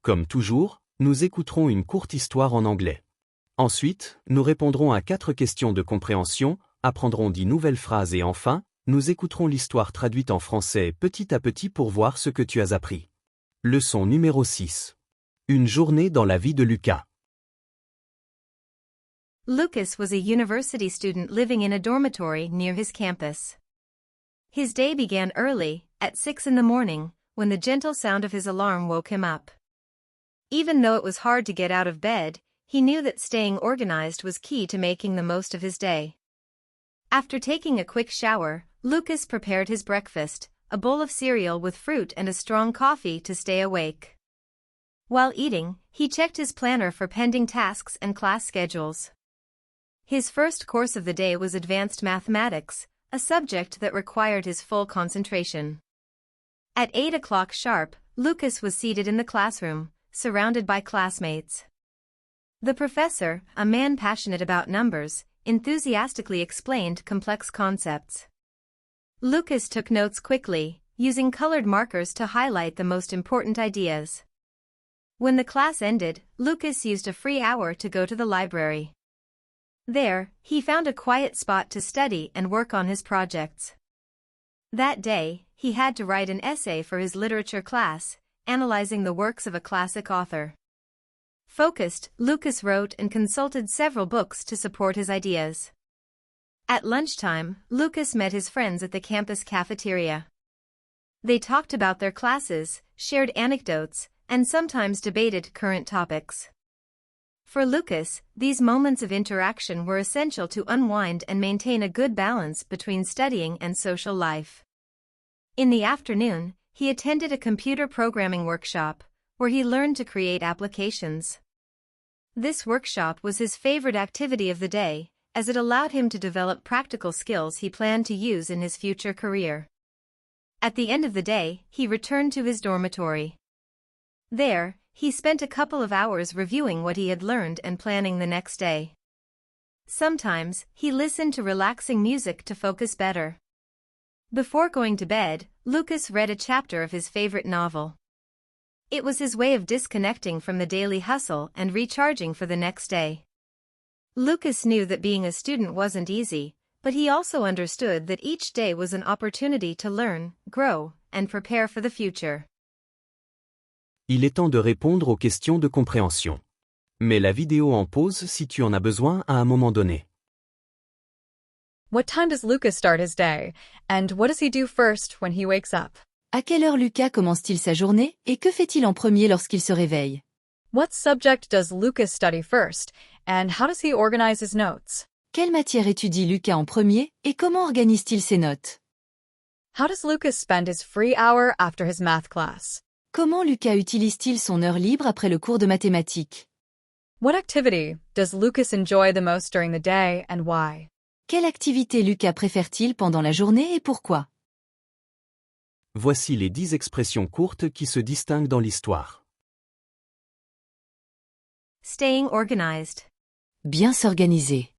Comme toujours, nous écouterons une courte histoire en anglais. Ensuite, nous répondrons à 4 questions de compréhension, apprendrons 10 nouvelles phrases et enfin, nous écouterons l'histoire traduite en français petit à petit pour voir ce que tu as appris. Leçon numéro 6. Une journée dans la vie de Lucas. Lucas was a university student living in a dormitory near his campus. His day began early, at 6 in the morning, when the gentle sound of his alarm woke him up. Even though it was hard to get out of bed, he knew that staying organized was key to making the most of his day. After taking a quick shower, Lucas prepared his breakfast, a bowl of cereal with fruit and a strong coffee to stay awake. While eating, he checked his planner for pending tasks and class schedules. His first course of the day was advanced mathematics, a subject that required his full concentration. At 8 o'clock sharp, Lucas was seated in the classroom, surrounded by classmates. The professor, a man passionate about numbers, enthusiastically explained complex concepts. Lucas took notes quickly, using colored markers to highlight the most important ideas. When the class ended, Lucas used a free hour to go to the library. There, he found a quiet spot to study and work on his projects. That day, he had to write an essay for his literature class, analyzing the works of a classic author. Focused, Lucas wrote and consulted several books to support his ideas. At lunchtime, Lucas met his friends at the campus cafeteria. They talked about their classes, shared anecdotes, and sometimes debated current topics. For Lucas, these moments of interaction were essential to unwind and maintain a good balance between studying and social life. In the afternoon, he attended a computer programming workshop, where he learned to create applications. This workshop was his favorite activity of the day, as it allowed him to develop practical skills he planned to use in his future career. At the end of the day, he returned to his dormitory. There, he spent a couple of hours reviewing what he had learned and planning the next day. Sometimes, he listened to relaxing music to focus better. Before going to bed, Lucas read a chapter of his favorite novel. It was his way of disconnecting from the daily hustle and recharging for the next day. Lucas knew that being a student wasn't easy, but he also understood that each day was an opportunity to learn, grow, and prepare for the future. Il est temps de répondre aux questions de compréhension. Mets la vidéo en pause si tu en as besoin à un moment donné. What time does Lucas start his day, and what does he do first when he wakes up? À quelle heure Lucas commence-t-il sa journée et que fait-il en premier lorsqu'il se réveille? What subject does Lucas study first, and how does he organize his notes? Quelle matière étudie Lucas en premier et comment organise-t-il ses notes? How does Lucas spend his free hour after his math class? Comment Lucas utilise-t-il son heure libre après le cours de mathématiques? What activity does Lucas enjoy the most during the day and why? Quelle activité Lucas préfère-t-il pendant la journée et pourquoi? Voici les 10 expressions courtes qui se distinguent dans l'histoire. Staying organized. Bien s'organiser.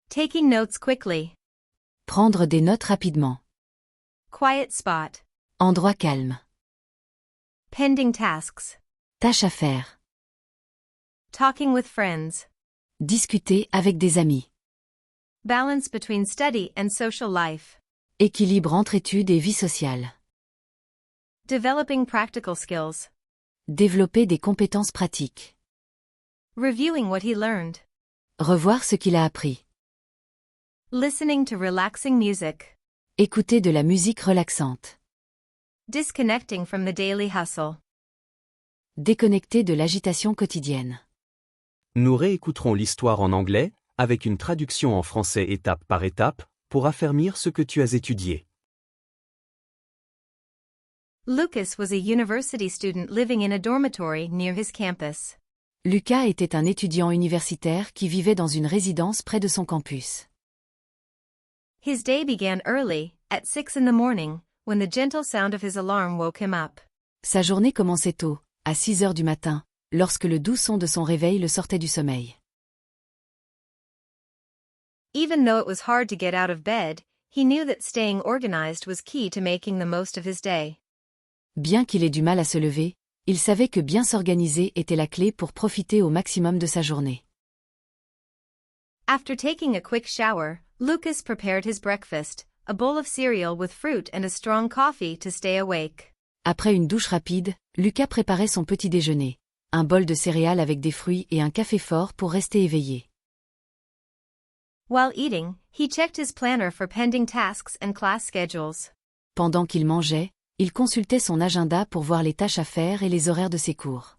Taking notes quickly. Prendre des notes rapidement. Quiet spot. Endroit calme. Pending tasks. Tâche à faire. Talking with friends. Discuter avec des amis. Balance between study and social life. Équilibre entre études et vie sociale. Developing practical skills. Développer des compétences pratiques. Reviewing what he learned. Revoir ce qu'il a appris. Listening to relaxing music. Écouter de la musique relaxante. Disconnecting from the daily hustle. Déconnecter de l'agitation quotidienne. Nous réécouterons l'histoire en anglais, avec une traduction en français étape par étape, pour affermir ce que tu as étudié. Lucas was a university student living in a dormitory near his campus. Lucas était un étudiant universitaire qui vivait dans une résidence près de son campus. His day began early, at 6 in the morning, when the gentle sound of his alarm woke him up. Sa journée commençait tôt, à 6 heures du matin, lorsque le doux son de son réveil le sortait du sommeil. Even though it was hard to get out of bed, he knew that staying organized was key to making the most of his day. Bien qu'il ait du mal à se lever, il savait que bien s'organiser était la clé pour profiter au maximum de sa journée. After taking a quick shower, Lucas prepared his breakfast, a bowl of cereal with fruit and a strong coffee to stay awake. Après une douche rapide, Lucas préparait son petit déjeuner. Un bol de céréales avec des fruits et un café fort pour rester éveillé. While eating, he checked his planner for pending tasks and class schedules. Pendant qu'il mangeait, il consultait son agenda pour voir les tâches à faire et les horaires de ses cours.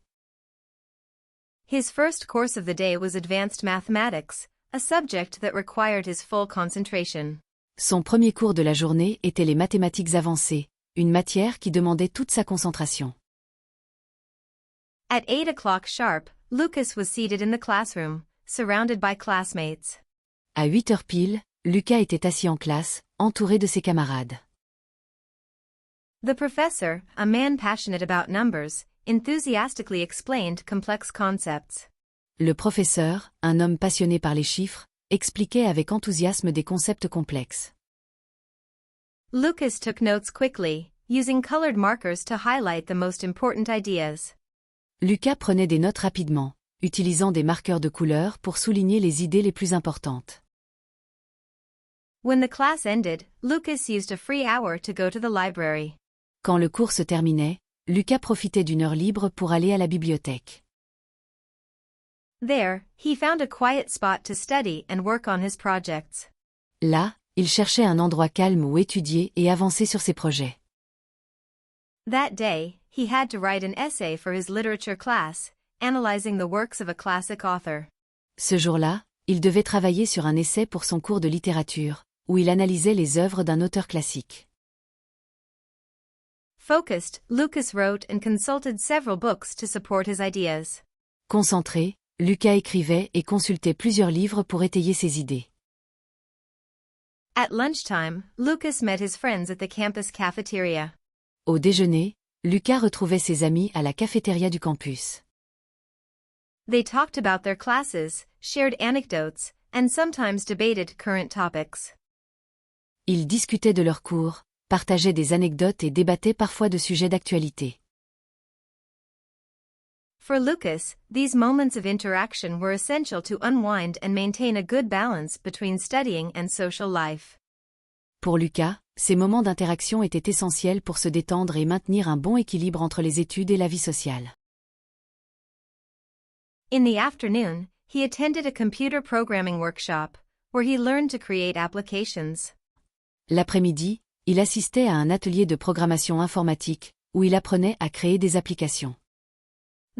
His first course of the day was advanced mathematics, a subject that required his full concentration. Son premier cours de la journée était les mathématiques avancées, une matière qui demandait toute sa concentration. At 8 o'clock sharp, Lucas was seated in the classroom, surrounded by classmates. À 8 heures pile, Lucas était assis en classe, entouré de ses camarades. The professor, a man passionate about numbers, enthusiastically explained complex concepts. Le professeur, un homme passionné par les chiffres, expliquait avec enthousiasme des concepts complexes. Lucas took notes quickly, using colored markers to highlight the most important ideas. Lucas prenait des notes rapidement, utilisant des marqueurs de couleur pour souligner les idées les plus importantes. When the class ended, Lucas used a free hour to go to the library. Quand le cours se terminait, Lucas profitait d'une heure libre pour aller à la bibliothèque. There, he found a quiet spot to study and work on his projects. Là, il cherchait un endroit calme où étudier et avancer sur ses projets. That day, he had to write an essay for his literature class, analyzing the works of a classic author. Ce jour-là, il devait travailler sur un essai pour son cours de littérature, où il analysait les œuvres d'un auteur classique. Focused, Lucas wrote and consulted several books to support his ideas. Concentré, Lucas écrivait et consultait plusieurs livres pour étayer ses idées. At lunchtime, Lucas met his friends at the campus cafeteria. Au déjeuner, Lucas retrouvait ses amis à la cafétéria du campus. They talked about their classes, shared anecdotes, and sometimes debated current topics. Ils discutaient de leurs cours, partageaient des anecdotes et débattaient parfois de sujets d'actualité. For Lucas, these moments of interaction were essential to unwind and maintain a good balance between studying and social life. Pour Lucas, ces moments d'interaction étaient essentiels pour se détendre et maintenir un bon équilibre entre les études et la vie sociale. In the afternoon, he attended a computer programming workshop, where he learned to create applications. L'après-midi, il assistait à un atelier de programmation informatique, où il apprenait à créer des applications.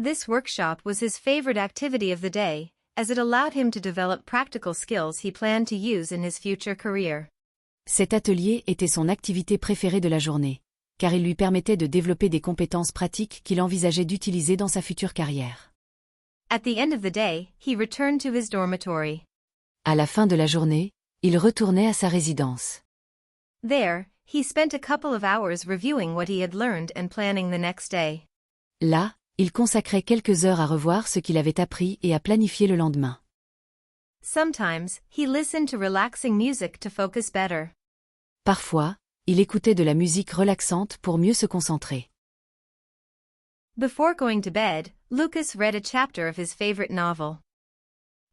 This workshop was his favorite activity of the day, as it allowed him to develop practical skills he planned to use in his future career. Cet atelier était son activité préférée de la journée, car il lui permettait de développer des compétences pratiques qu'il envisageait d'utiliser dans sa future carrière. At the end of the day, he returned to his dormitory. À la fin de la journée, il retournait à sa résidence. There, he spent a couple of hours reviewing what he had learned and planning the next day. Là, il consacrait quelques heures à revoir ce qu'il avait appris et à planifier le lendemain. Sometimes, he listened to relaxing music to focus better. Parfois, il écoutait de la musique relaxante pour mieux se concentrer. Before going to bed, Lucas read a chapter of his favorite novel.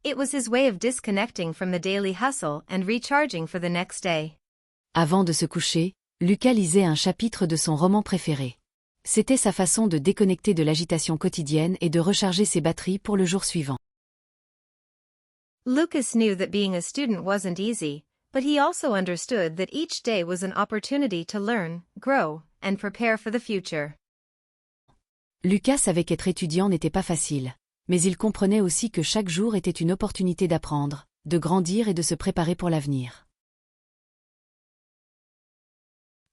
It was his way of disconnecting from the daily hustle and recharging for the next day. Avant de se coucher, Lucas lisait un chapitre de son roman préféré. C'était sa façon de déconnecter de l'agitation quotidienne et de recharger ses batteries pour le jour suivant. Lucas knew that being a student wasn't easy, but he also understood that each day was an opportunity to learn, grow, and prepare for the future. Lucas savait qu'être étudiant n'était pas facile, mais il comprenait aussi que chaque jour était une opportunité d'apprendre, de grandir et de se préparer pour l'avenir.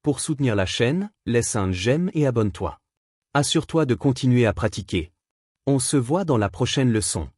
Pour soutenir la chaîne, laisse un j'aime et abonne-toi. Assure-toi de continuer à pratiquer. On se voit dans la prochaine leçon.